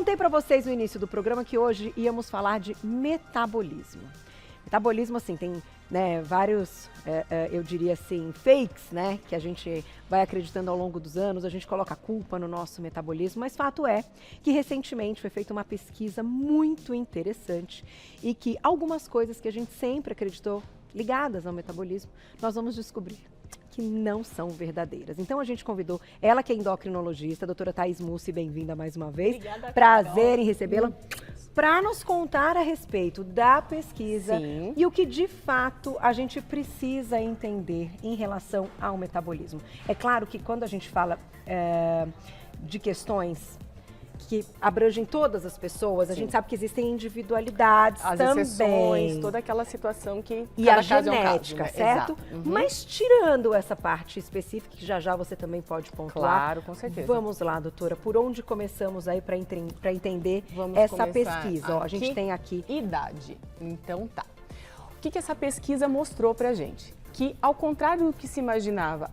Contei para vocês no início do programa que hoje íamos falar de metabolismo. Metabolismo, assim, tem vários, eu diria assim, fakes, né? Que a gente vai acreditando ao longo dos anos, a gente coloca a culpa no nosso metabolismo, mas fato é que recentemente foi feita uma pesquisa muito interessante e que algumas coisas que a gente sempre acreditou ligadas ao metabolismo, nós vamos descobrir que não são verdadeiras. Então a gente convidou ela, que é endocrinologista, a doutora Thaís Mussi, bem-vinda mais uma vez. Obrigada, prazer em recebê-la, para nos contar a respeito da pesquisa. Sim. E o que de fato a gente precisa entender em relação ao metabolismo. É claro que quando a gente fala de questões que abrangem todas as pessoas, a gente sabe que existem individualidades as também. exceções, toda aquela situação que E cada a caso é um genética, caso, né? certo? Exato. Uhum. Mas tirando essa parte específica, que já você também pode pontuar. Claro, com certeza. Vamos lá, doutora, por onde começamos aí para entender Vamos essa começar pesquisa? Ó, a gente tem aqui idade. Então tá. O que essa pesquisa mostrou pra gente? Que ao contrário do que se imaginava,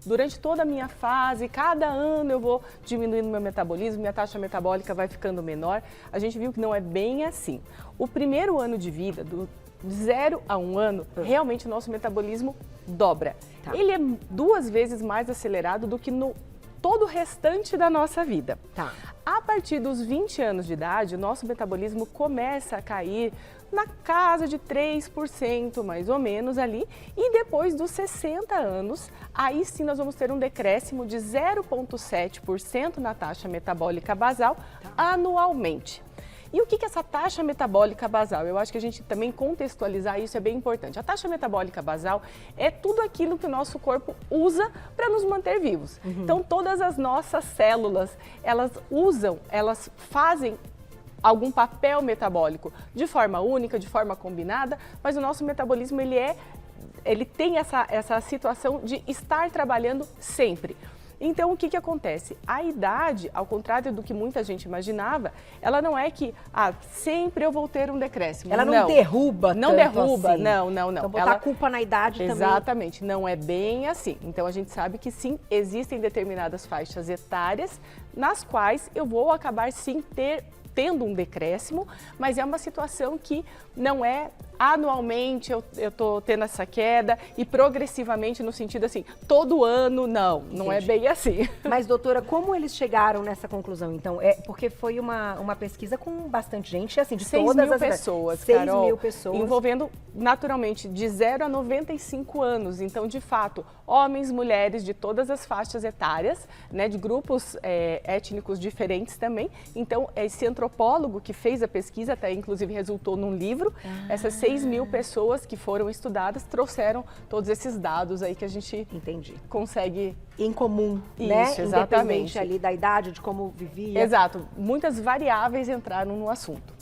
durante toda a minha fase, cada ano eu vou diminuindo meu metabolismo, minha taxa metabólica vai ficando menor. A gente viu que não é bem assim. O primeiro ano de vida, do 0 a 1 ano, realmente o nosso metabolismo dobra. Tá. Ele é 2 vezes mais acelerado do que no todo o restante da nossa vida. Tá. A partir dos 20 anos de idade, o nosso metabolismo começa a cair na casa de 3%, mais ou menos ali, e depois dos 60 anos, aí sim nós vamos ter um decréscimo de 0,7% na taxa metabólica basal anualmente. E o que é essa taxa metabólica basal? Eu acho que a gente também contextualizar isso é bem importante. A taxa metabólica basal é tudo aquilo que o nosso corpo usa para nos manter vivos. Então, todas as nossas células, elas fazem algum papel metabólico de forma única, de forma combinada, mas o nosso metabolismo ele tem essa situação de estar trabalhando sempre. Então, o que acontece? A idade, ao contrário do que muita gente imaginava, ela não é que sempre eu vou ter um decréscimo. Ela não derruba Não tanto derruba, assim. não. Então, botar a culpa na idade também. Exatamente, não é bem assim. Então, a gente sabe que sim, existem determinadas faixas etárias nas quais eu vou acabar sim tendo um decréscimo, mas é uma situação que não é anualmente eu estou tendo essa queda e progressivamente no sentido assim, todo ano, não é bem assim. Mas, doutora, como eles chegaram nessa conclusão, então? Porque foi uma pesquisa com bastante gente, assim, de 6 todas mil as pessoas, 6 Carol, mil pessoas. envolvendo naturalmente de 0 a 95 anos. Então, de fato, homens, mulheres de todas as faixas etárias, né, de grupos étnicos diferentes também. Então, esse antropólogo que fez a pesquisa, até inclusive resultou num livro, essas 6 mil pessoas que foram estudadas trouxeram todos esses dados aí que a gente consegue em comum, isso, né? Exatamente. Independente ali da idade, de como vivia. Exato. Muitas variáveis entraram no assunto.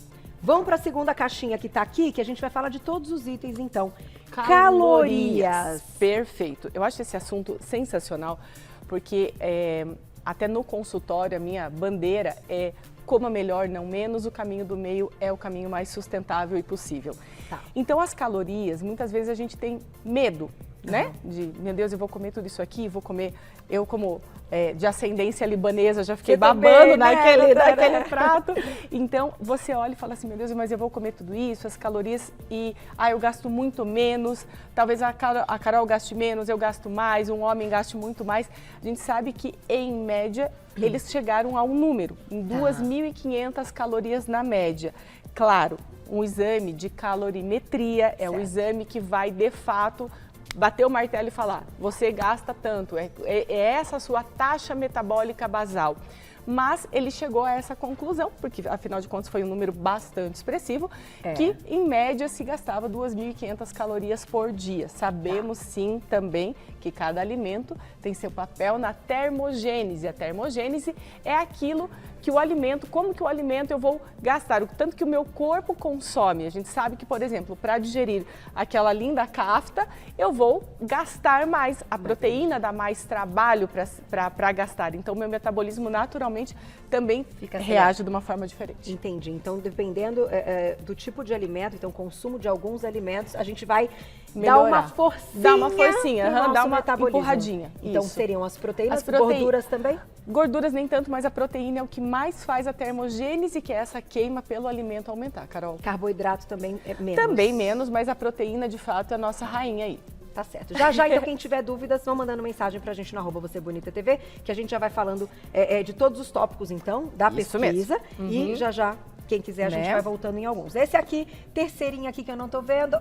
Vamos para a segunda caixinha que está aqui, que a gente vai falar de todos os itens, então. Calorias. Perfeito. Eu acho esse assunto sensacional, porque até no consultório a minha bandeira é coma melhor, não menos, o caminho do meio é o caminho mais sustentável e possível. Tá. Então, as calorias, muitas vezes a gente tem medo, né? De, meu Deus, eu vou comer tudo isso aqui, vou comer... Eu, como de ascendência libanesa, já fiquei babando naquele prato. Então, você olha e fala assim, meu Deus, mas eu vou comer tudo isso, as calorias, e eu gasto muito menos, talvez a Carol gaste menos, eu gasto mais, um homem gaste muito mais. A gente sabe que, em média, eles chegaram a um número, em 2.500 calorias na média. Claro, um exame de calorimetria é um exame que vai, de fato, bater o martelo e falar, você gasta tanto, é essa a sua taxa metabólica basal. Mas ele chegou a essa conclusão, porque afinal de contas foi um número bastante expressivo, que em média se gastava 2.500 calorias por dia. Sabemos sim também que cada alimento tem seu papel na termogênese. A termogênese é aquilo que o alimento, como que o alimento eu vou gastar, o tanto que o meu corpo consome. A gente sabe que, por exemplo, para digerir aquela linda kafta, eu vou gastar mais. A proteína dá mais trabalho para gastar. Então, o meu metabolismo naturalmente naturalmente também reage de uma forma diferente. Entendi. Então, dependendo do tipo de alimento, então consumo de alguns alimentos, a gente vai dar uma forcinha. Dá uma forcinha, dar uma empurradinha. Então, seriam as proteínas, gorduras também? Gorduras nem tanto, mas a proteína é o que mais faz a termogênese, que é essa queima pelo alimento aumentar, Carol. Carboidrato também é menos? Também menos, mas a proteína, de fato, é a nossa rainha aí. Tá certo. Já, então, quem tiver dúvidas, vão mandando mensagem pra gente no @VocêBonitaTV, que a gente já vai falando de todos os tópicos, então, da pesquisa. E já, quem quiser, a gente vai voltando em alguns. Esse aqui, terceirinho aqui que eu não tô vendo.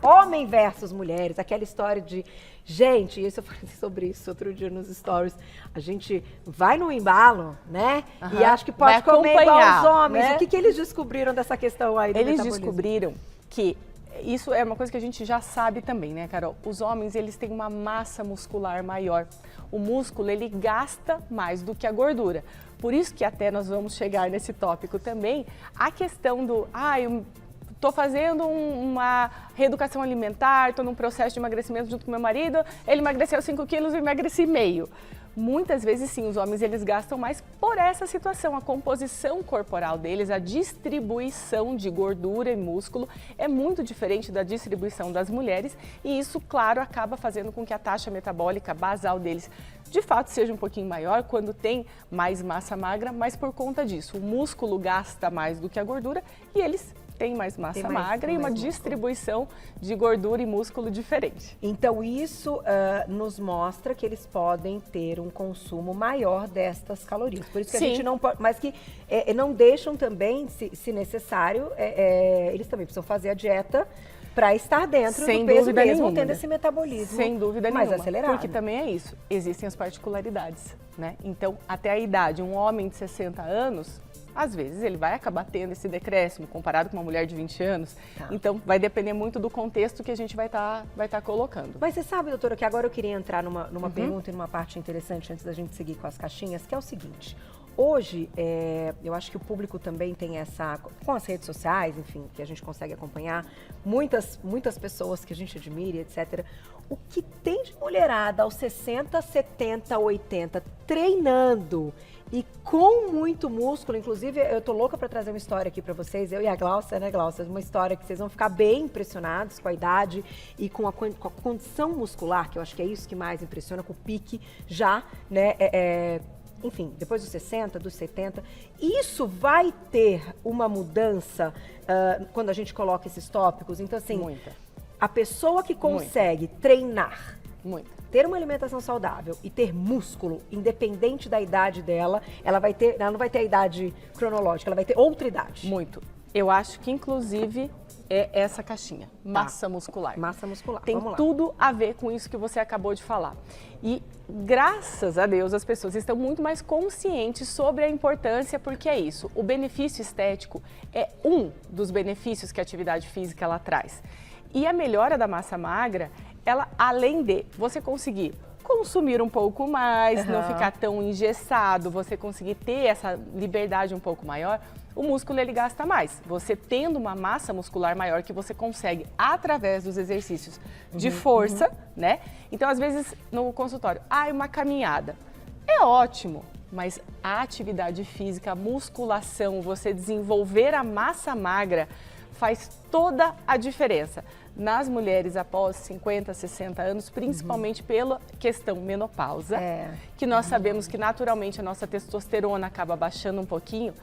Homem versus mulheres. Aquela história de... Gente, eu falei sobre isso outro dia nos stories. A gente vai no embalo, né? E acho que pode comer igual os homens. Né? O que eles descobriram dessa questão aí do metabolismo? Eles descobriram que... Isso é uma coisa que a gente já sabe também, né, Carol? Os homens, eles têm uma massa muscular maior. O músculo, ele gasta mais do que a gordura. Por isso que até nós vamos chegar nesse tópico também, a questão do, eu estou fazendo uma reeducação alimentar, estou num processo de emagrecimento junto com meu marido, ele emagreceu 5 quilos e eu emagreci meio. Muitas vezes, sim, os homens eles gastam mais por essa situação. A composição corporal deles, a distribuição de gordura e músculo é muito diferente da distribuição das mulheres e isso, claro, acaba fazendo com que a taxa metabólica basal deles, de fato, seja um pouquinho maior quando tem mais massa magra, mas por conta disso, o músculo gasta mais do que a gordura e eles têm mais massa magra e uma distribuição de gordura e músculo diferente. Então, isso nos mostra que eles podem ter um consumo maior destas calorias. Por isso que a gente não pode... Mas que não deixam também, se necessário, eles também precisam fazer a dieta para estar dentro do peso mesmo, tendo esse metabolismo sem dúvida mais nenhuma, acelerado. Porque também é isso, existem as particularidades, né? Então, até a idade, um homem de 60 anos... Às vezes ele vai acabar tendo esse decréscimo comparado com uma mulher de 20 anos. Então vai depender muito do contexto que a gente vai tá colocando. Mas você sabe, doutora, que agora eu queria entrar numa pergunta e numa parte interessante antes da gente seguir com as caixinhas, que é o seguinte. Hoje, eu acho que o público também tem com as redes sociais, enfim, que a gente consegue acompanhar, muitas pessoas que a gente admira, etc. O que tem de mulherada aos 60, 70, 80 treinando e com muito músculo, inclusive eu tô louca para trazer uma história aqui para vocês, eu e a Glaucia, né, Glaucia? Uma história que vocês vão ficar bem impressionados com a idade e com a condição muscular, que eu acho que é isso que mais impressiona, com o pique já, né, enfim, depois dos 60, dos 70. Isso vai ter uma mudança quando a gente coloca esses tópicos? Então, assim, a pessoa que consegue treinar, ter uma alimentação saudável e ter músculo, independente da idade dela, ela não vai ter a idade cronológica, ela vai ter outra idade. Eu acho que, inclusive, é essa caixinha, massa muscular. Massa muscular, tem tudo a ver com isso que você acabou de falar. E, graças a Deus, as pessoas estão muito mais conscientes sobre a importância, porque é isso, o benefício estético é um dos benefícios que a atividade física ela traz. E a melhora da massa magra, ela, além de você conseguir consumir um pouco mais, não ficar tão engessado, você conseguir ter essa liberdade um pouco maior, o músculo ele gasta mais. Você tendo uma massa muscular maior que você consegue através dos exercícios de força, né? Então, às vezes, no consultório, uma caminhada. É ótimo, mas a atividade física, a musculação, você desenvolver a massa magra, faz toda a diferença nas mulheres após 50, 60 anos, principalmente pela questão menopausa, que nós sabemos que naturalmente a nossa testosterona acaba baixando um pouquinho,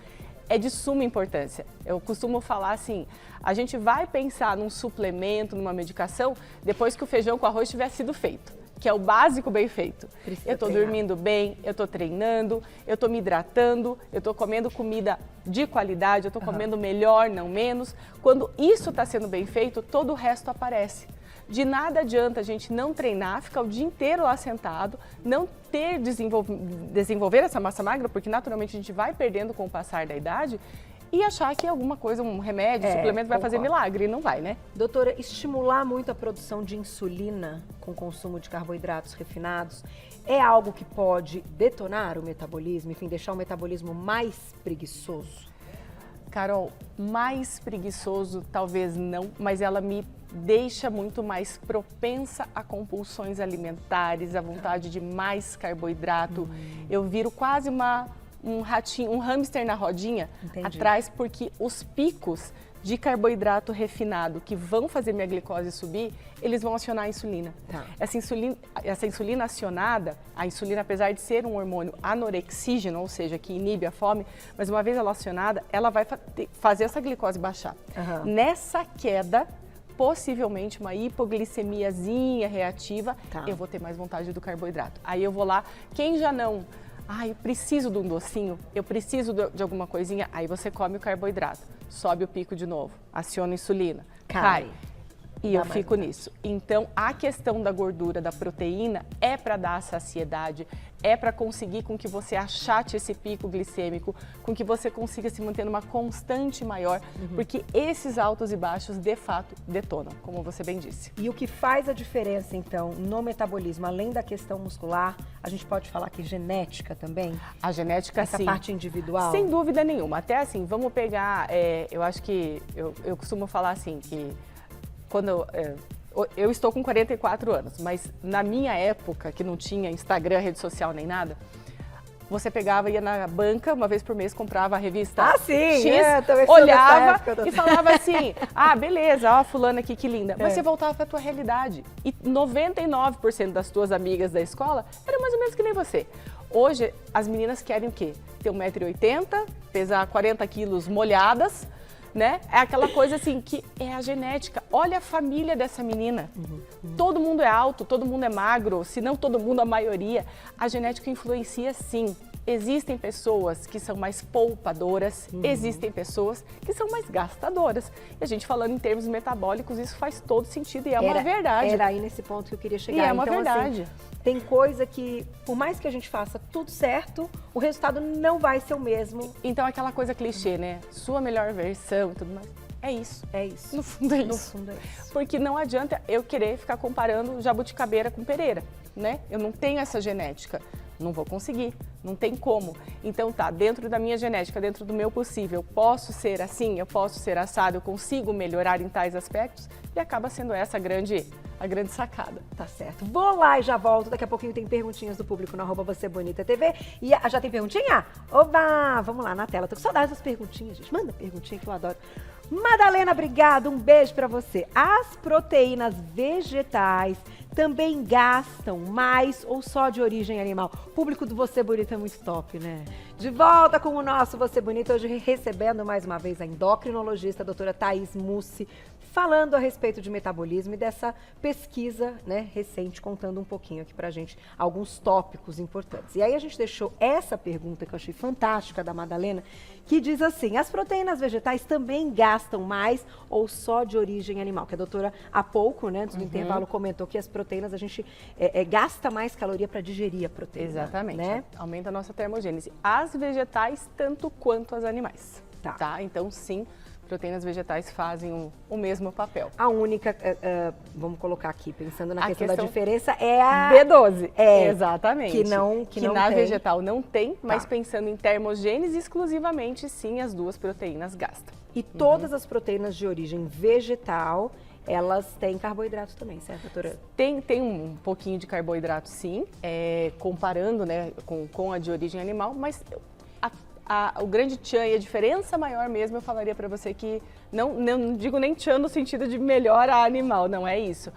é de suma importância. Eu costumo falar assim, a gente vai pensar num suplemento, numa medicação, depois que o feijão com arroz tiver sido feito, que é o básico bem feito. Eu estou dormindo bem, eu estou treinando, eu estou me hidratando, eu estou comendo comida de qualidade, eu estou comendo melhor, não menos. Quando isso está sendo bem feito, todo o resto aparece. De nada adianta a gente não treinar, ficar o dia inteiro lá sentado, não ter desenvolver essa massa magra, porque naturalmente a gente vai perdendo com o passar da idade, e achar que alguma coisa, um remédio, um suplemento vai fazer milagre, e não vai, né? Doutora, estimular muito a produção de insulina com consumo de carboidratos refinados é algo que pode detonar o metabolismo, enfim, deixar o metabolismo mais preguiçoso? Carol, mais preguiçoso talvez não, mas ela me deixa muito mais propensa a compulsões alimentares, a vontade de mais carboidrato. Eu viro quase uma um ratinho, um hamster na rodinha. Entendi. Atrás, porque os picos de carboidrato refinado que vão fazer minha glicose subir, eles vão acionar a insulina. Tá. Essa insulina acionada, a insulina, apesar de ser um hormônio anorexígeno, ou seja, que inibe a fome, mas uma vez ela acionada, ela vai fazer essa glicose baixar. Aham. Nessa queda, possivelmente uma hipoglicemiazinha reativa, Tá. eu vou ter mais vontade do carboidrato. Aí eu vou lá, quem já não... eu preciso de um docinho, eu preciso de alguma coisinha, aí você come o carboidrato, sobe o pico de novo, aciona a insulina, cai. E eu fico nisso. Então, a questão da gordura, da proteína, é para dar saciedade, é para conseguir com que você achate esse pico glicêmico, com que você consiga se manter numa constante maior, porque esses altos e baixos, de fato, detonam, como você bem disse. E o que faz a diferença, então, no metabolismo, além da questão muscular, a gente pode falar que genética também? A genética, Essa sim. parte individual? Sem dúvida nenhuma. Até assim, vamos pegar, eu acho que, eu costumo falar assim, que quando eu estou com 44 anos, mas na minha época, que não tinha Instagram, rede social nem nada, você pegava, ia na banca, uma vez por mês, comprava a revista sim, X, também sou dessa olhava época. e falava assim, beleza, ó, fulana aqui, que linda. Mas você voltava para a tua realidade. E 99% das tuas amigas da escola eram mais ou menos que nem você. Hoje, as meninas querem o quê? Ter 1,80 m, pesar 40 quilos molhadas, né? É aquela coisa assim que é a genética. Olha a família dessa menina. Todo mundo é alto, todo mundo é magro, se não todo mundo, a maioria. A genética influencia, sim. Existem pessoas que são mais poupadoras, existem pessoas que são mais gastadoras. E a gente falando em termos metabólicos, isso faz todo sentido e é uma verdade. Era aí nesse ponto que eu queria chegar. E é uma então, verdade. Assim, tem coisa que, por mais que a gente faça tudo certo, o resultado não vai ser o mesmo. Então aquela coisa clichê, né? Sua melhor versão e tudo mais. É isso. É isso. No fundo é isso. No fundo é isso. Porque não adianta eu querer ficar comparando jabuticabeira com pereira, né? Eu não tenho essa genética. Não vou conseguir, não tem como. Então tá, dentro da minha genética, dentro do meu possível, eu posso ser assim, eu posso ser assado, eu consigo melhorar em tais aspectos e acaba sendo essa a grande sacada. Tá certo. Vou lá e já volto. Daqui a pouquinho tem perguntinhas do público no @VocêBonitaTV. E já tem perguntinha? Oba! Vamos lá na tela. Tô com saudade das perguntinhas, gente. Manda perguntinha que eu adoro. Madalena, obrigado. Um beijo pra você. As proteínas vegetais também gastam mais ou só de origem animal? O público do Você Bonita é muito top, né? De volta com o nosso Você Bonita, hoje recebendo mais uma vez a endocrinologista, a doutora Thaís Mussi, falando a respeito de metabolismo e dessa pesquisa, né, recente, contando um pouquinho aqui pra gente alguns tópicos importantes. E aí a gente deixou essa pergunta que eu achei fantástica da Madalena, que diz assim: as proteínas vegetais também gastam mais ou só de origem animal? Que a doutora há pouco, né, antes do intervalo, comentou que as proteínas a gente gasta mais caloria para digerir a proteína. Exatamente, né? Aumenta a nossa termogênese. As vegetais, tanto quanto as animais. Tá. Então, sim, proteínas vegetais fazem o mesmo papel. A única, vamos colocar aqui, pensando na questão da questão diferença, é a B12. É, Exatamente. que não na tem. vegetal não tem, mas Tá. pensando em termogênese, exclusivamente, sim, as duas proteínas gastam. E todas as proteínas de origem vegetal, elas têm carboidrato também, certo, doutora? Tem um pouquinho de carboidrato, sim, comparando, né, com a de origem animal, mas o grande tchan e a diferença maior mesmo, eu falaria para você que, não digo nem tchan no sentido de melhor a animal, não é isso.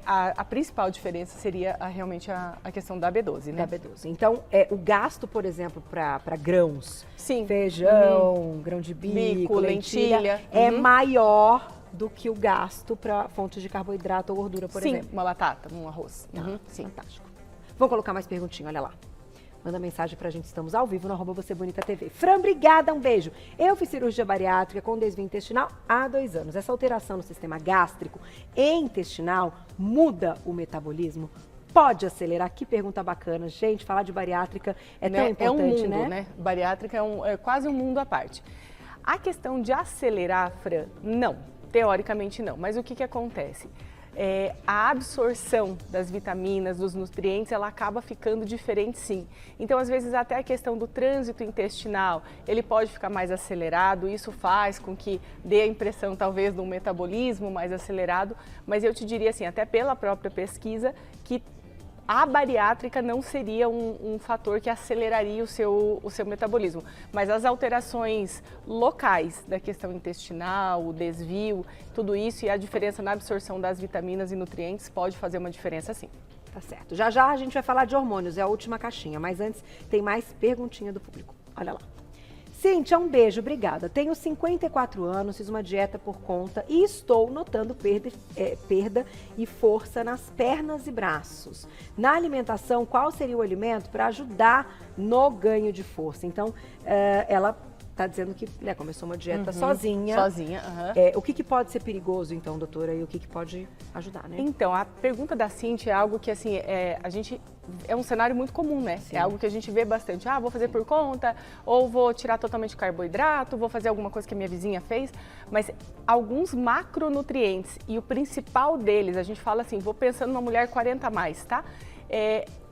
A principal diferença seria realmente a questão da B12, né? Da B12. Então, o gasto, por exemplo, para grãos, Sim. feijão, grão de bico, lentilha, é maior do que o gasto para fontes de carboidrato ou gordura, por exemplo. Sim, uma batata, um arroz. Tá, Sim. fantástico. Vou colocar mais perguntinha, olha lá. Manda mensagem pra gente, estamos ao vivo no @VocêBonitaTV. Fran, obrigada, um beijo. Eu fiz cirurgia bariátrica com desvio intestinal há 2 anos. Essa alteração no sistema gástrico e intestinal muda o metabolismo? Pode acelerar? Que pergunta bacana. Gente, falar de bariátrica é tão importante, é um mundo, né? Bariátrica é quase um mundo à parte. A questão de acelerar, Fran, não. Teoricamente não. Mas o que acontece? A absorção das vitaminas, dos nutrientes, ela acaba ficando diferente, sim. Então, às vezes, até a questão do trânsito intestinal, ele pode ficar mais acelerado, isso faz com que dê a impressão, talvez, de um metabolismo mais acelerado, mas eu te diria assim, até pela própria pesquisa, que a bariátrica não seria um fator que aceleraria o seu metabolismo, mas as alterações locais da questão intestinal, o desvio, tudo isso e a diferença na absorção das vitaminas e nutrientes pode fazer uma diferença sim. Tá certo. Já já a gente vai falar de hormônios, é a última caixinha, mas antes tem mais perguntinha do público. Olha lá. Cíntia, um beijo, obrigada. Tenho 54 anos, fiz uma dieta por conta e estou notando perda e força nas pernas e braços. Na alimentação, qual seria o alimento para ajudar no ganho de força? Então, ela está dizendo que começou uma dieta sozinha. O que pode ser perigoso, então, doutora, e o que pode ajudar, né? Então, a pergunta da Cíntia é algo que, assim, é um cenário muito comum, né? Sim. É algo que a gente vê bastante. Vou fazer por conta, ou vou tirar totalmente carboidrato, vou fazer alguma coisa que a minha vizinha fez. Mas alguns macronutrientes, e o principal deles, a gente fala assim, vou pensando numa mulher 40 a mais, tá?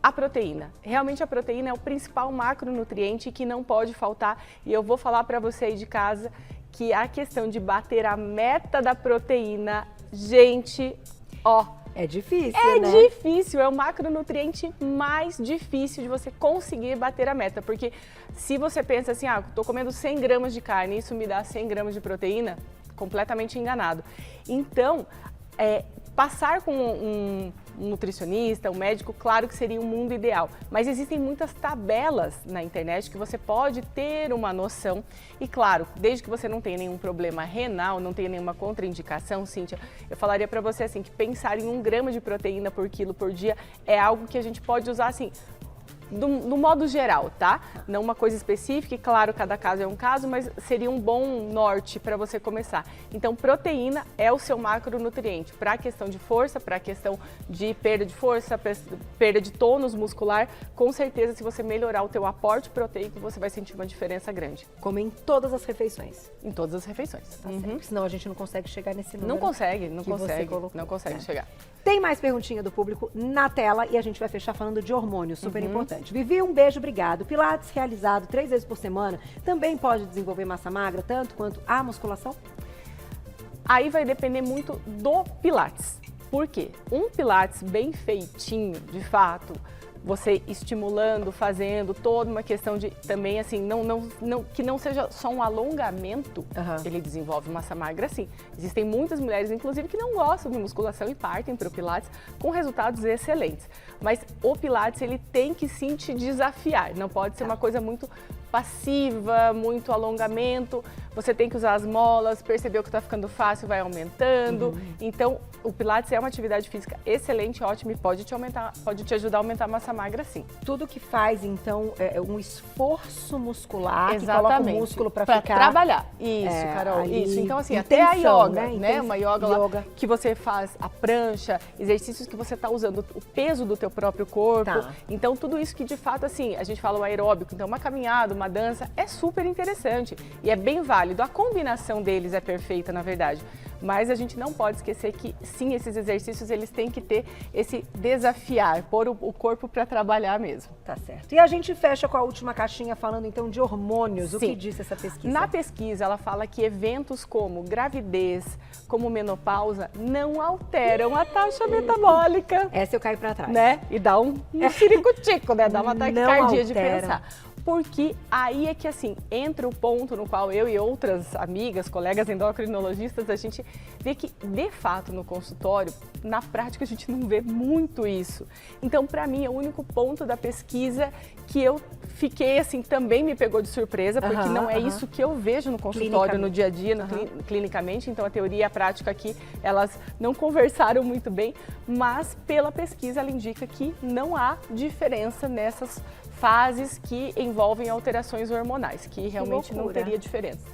A proteína. Realmente a proteína é o principal macronutriente que não pode faltar. E eu vou falar para você aí de casa que a questão de bater a meta da proteína, gente, é difícil, né? É difícil, é o macronutriente mais difícil de você conseguir bater a meta. Porque se você pensa assim, tô comendo 100 gramas de carne, isso me dá 100 gramas de proteína, completamente enganado. Então, passar com um nutricionista, um médico, claro que seria um mundo ideal. Mas existem muitas tabelas na internet que você pode ter uma noção. E claro, desde que você não tenha nenhum problema renal, não tenha nenhuma contraindicação, Cíntia, eu falaria para você assim, que pensar em 1 grama de proteína por quilo por dia é algo que a gente pode usar assim, no modo geral, tá? Não uma coisa específica, e claro, cada caso é um caso, mas seria um bom norte para você começar. Então, proteína é o seu macronutriente para a questão de força, para a questão de perda de força, perda de tônus muscular. Com certeza, se você melhorar o teu aporte proteico, você vai sentir uma diferença grande. Como em todas as refeições? Em todas as refeições. Tá certo, senão a gente não consegue chegar nesse número. Não consegue chegar. Tem mais perguntinha do público na tela e a gente vai fechar falando de hormônios, super importante. Vivi, um beijo, obrigado. Pilates realizado 3 vezes por semana também pode desenvolver massa magra, tanto quanto a musculação? Aí vai depender muito do Pilates. Por quê? Um Pilates bem feitinho, de fato, você estimulando, fazendo toda uma questão de também assim, que não seja só um alongamento, ele desenvolve massa magra sim. Existem muitas mulheres, inclusive, que não gostam de musculação e partem para o Pilates com resultados excelentes. Mas o Pilates, ele tem que sim te desafiar, não pode ser uma coisa muito passiva, muito alongamento, você tem que usar as molas, percebeu que está ficando fácil, vai aumentando. Então, o Pilates é uma atividade física excelente, ótima e pode te ajudar a aumentar a massa magra, sim. Tudo que faz, então, é um esforço muscular, exatamente, que coloca o músculo para ficar... trabalhar. Isso, Carol, isso. Então, assim, intenção, até a yoga, né? Uma yoga lá, que você faz a prancha, exercícios que você está usando o peso do teu próprio corpo. Então, tudo isso que, de fato, assim, a gente fala o aeróbico, então uma caminhada, uma dança, é super interessante e é bem válido. A combinação deles é perfeita, na verdade. Mas a gente não pode esquecer que, sim, esses exercícios, eles têm que ter esse desafiar, pôr o corpo para trabalhar mesmo. Tá certo. E a gente fecha com a última caixinha falando, então, de hormônios. Sim. O que diz essa pesquisa? Na pesquisa, ela fala que eventos como gravidez, como menopausa, não alteram a taxa metabólica. Essa eu caio para trás. Né? E dá um ciricutico, né? Dá uma taquicardia de pensar. Porque aí é que, assim, entra o ponto no qual eu e outras amigas, colegas endocrinologistas, a gente vê que, de fato, no consultório, na prática, a gente não vê muito isso. Então, para mim, é o único ponto da pesquisa que eu fiquei, assim, também me pegou de surpresa, porque não é isso que eu vejo no consultório, no dia a dia, clinicamente. Então, a teoria e a prática aqui, elas não conversaram muito bem, mas pela pesquisa ela indica que não há diferença nessas fases que envolvem alterações hormonais, que realmente não teria diferença.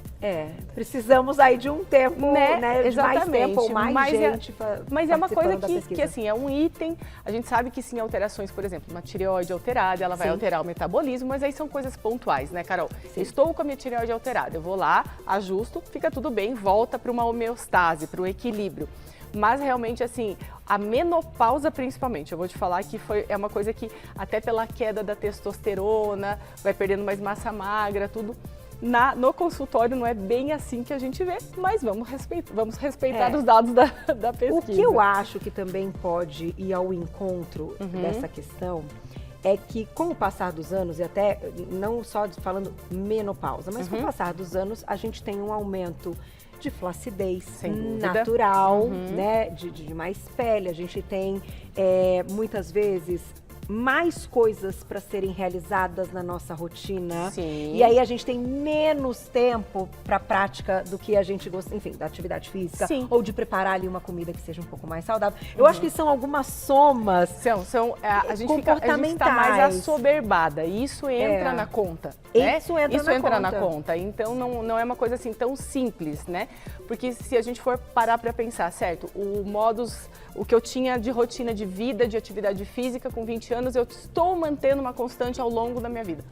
Precisamos aí de um tempo, né? Exatamente. De mais tempo ou mais gente mas é uma coisa que assim, é um item, a gente sabe que sim, alterações, por exemplo, uma tireoide alterada, ela vai alterar o metabolismo, mas aí são coisas pontuais, né, Carol? Estou com a minha tireoide alterada, eu vou lá, ajusto, fica tudo bem, volta para uma homeostase, para um equilíbrio. Mas realmente, assim, a menopausa principalmente, eu vou te falar que é uma coisa que até pela queda da testosterona, vai perdendo mais massa magra, tudo, no consultório não é bem assim que a gente vê, mas vamos respeitar os dados da pesquisa. O que eu acho que também pode ir ao encontro dessa questão é que com o passar dos anos, e até não só falando menopausa, mas com o passar dos anos a gente tem um aumento de flacidez natural, né, de mais pele, a gente tem muitas vezes mais coisas para serem realizadas na nossa rotina. Sim. E aí a gente tem menos tempo para prática do que a gente gosta, enfim, da atividade física. Sim. Ou de preparar ali uma comida que seja um pouco mais saudável. Eu acho que são algumas somas a gente está mais assoberbada. E isso entra na conta. Né? Isso entra na conta. Então não é uma coisa assim tão simples, né? Porque se a gente for parar para pensar, certo? O que eu tinha de rotina de vida, de atividade física com 20 anos, eu estou mantendo uma constante ao longo da minha vida.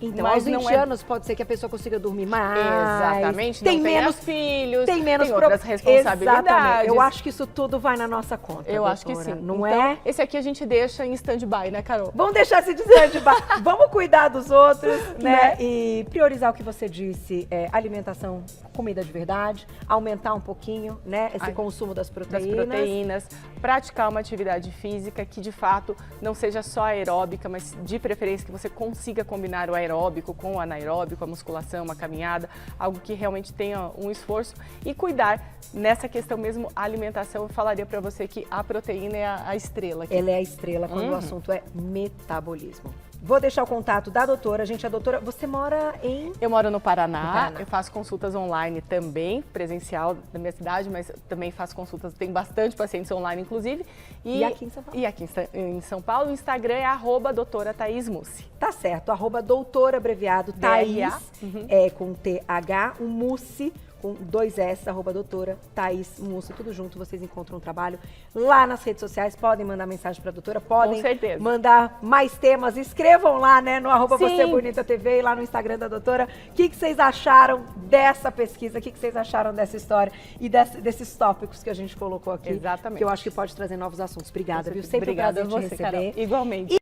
Então, aos 20 anos pode ser que a pessoa consiga dormir mais. Exatamente, tem menos filhos, tem outras responsabilidades. Exatamente. Eu acho que isso tudo vai na nossa conta, eu acho que sim. Não é? Esse aqui a gente deixa em stand-by, né, Carol? Vamos deixar esse de stand-by. Vamos cuidar dos outros, né? E priorizar o que você disse, alimentação, comida de verdade, aumentar um pouquinho, né, esse consumo das proteínas. Praticar uma atividade física que, de fato, não seja só aeróbica, mas de preferência que você consiga combinar o aeróbico com o anaeróbico, a musculação, uma caminhada, algo que realmente tenha um esforço e cuidar nessa questão mesmo, a alimentação. Eu falaria para você que a proteína é a estrela aqui. Ela é a estrela quando o assunto é metabolismo. Vou deixar o contato da doutora. Gente, a doutora, você mora em... Eu moro no Paraná. Eu faço consultas online também, presencial da minha cidade, mas também faço consultas, tem bastante pacientes online, inclusive. E aqui em São Paulo? E aqui em São Paulo, o Instagram é @doutora Thaís Mussi. Tá certo, @doutora, abreviado, Thaís, com TH, o Mussi, com 2 S, @doutora Thaís Mussi, tudo junto, vocês encontram um trabalho lá nas redes sociais, podem mandar mensagem pra doutora, podem mandar mais temas, escrevam lá, né, no @VocêBonitaTV e lá no Instagram da doutora, o que vocês acharam dessa pesquisa, o que vocês acharam dessa história e desses tópicos que a gente colocou aqui. Exatamente. Que eu acho que pode trazer novos assuntos. Obrigada, viu? Sempre um prazer te receber. Carol. Igualmente.